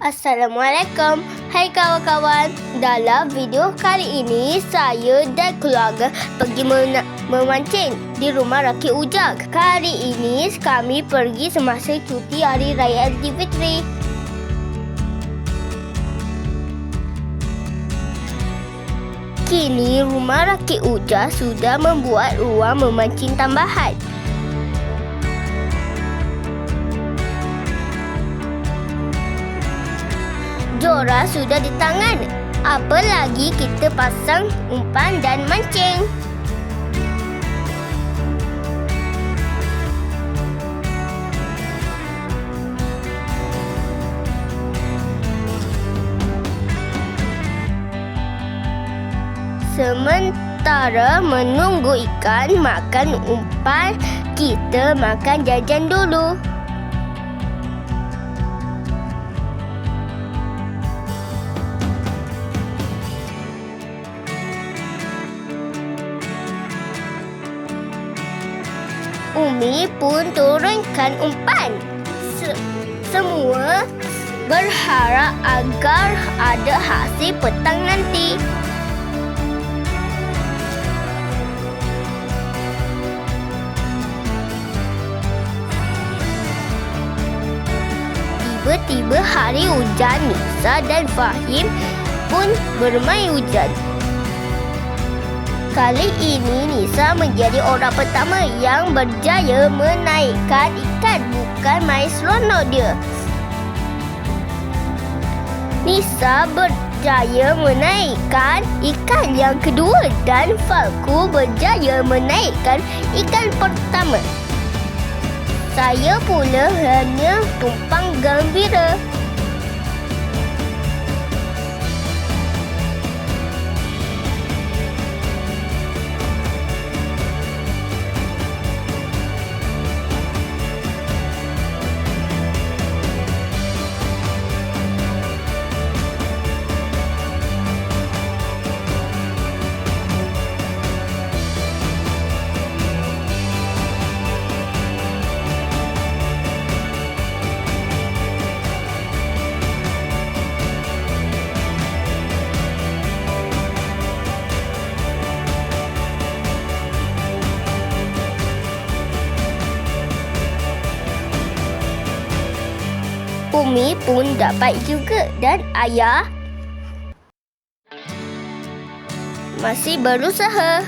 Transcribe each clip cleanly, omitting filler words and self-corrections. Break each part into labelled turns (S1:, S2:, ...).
S1: Assalamualaikum. Hai kawan-kawan. Dalam video kali ini, saya dan keluarga pergi memancing di rumah Rakit Ujang. Kali ini kami pergi semasa cuti Hari Raya Aidilfitri. Kini rumah Rakit Ujang sudah membuat ruang memancing tambahan. Jora sudah di tangan. Apa lagi kita pasang umpan dan mancing. Sementara menunggu ikan makan umpan, kita makan jajan dulu. Umi pun turunkan umpan. Semua berharap agar ada hasil petang nanti. Tiba-tiba hari hujan, Nisa dan Fahim pun bermain hujan. Kali ini Nisa menjadi orang pertama yang berjaya menaikkan ikan, bukan main seronok dia. Nisa berjaya menaikkan ikan yang kedua dan Falku berjaya menaikkan ikan pertama. Saya pula hanya tumpang gembira. Umi pun dapat juga dan ayah masih berusaha.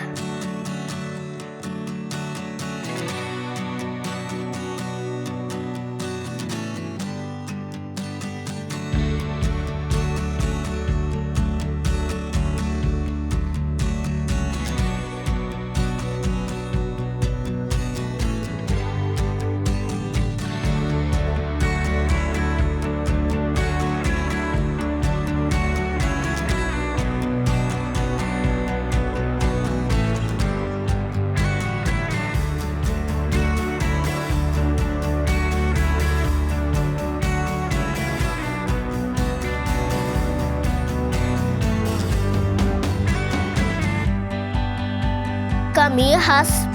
S1: Kami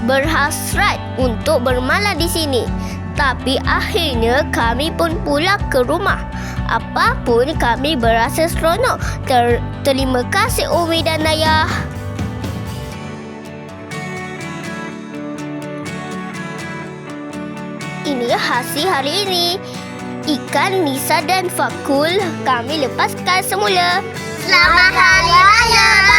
S1: berhasrat untuk bermalam di sini. Tapi akhirnya kami pun pulang ke rumah. Apapun kami berasa seronok. Terima kasih Umi dan Ayah. Ini hasil hari ini. Ikan Nisa dan Fakul kami lepaskan semula.
S2: Selamat Hari Raya!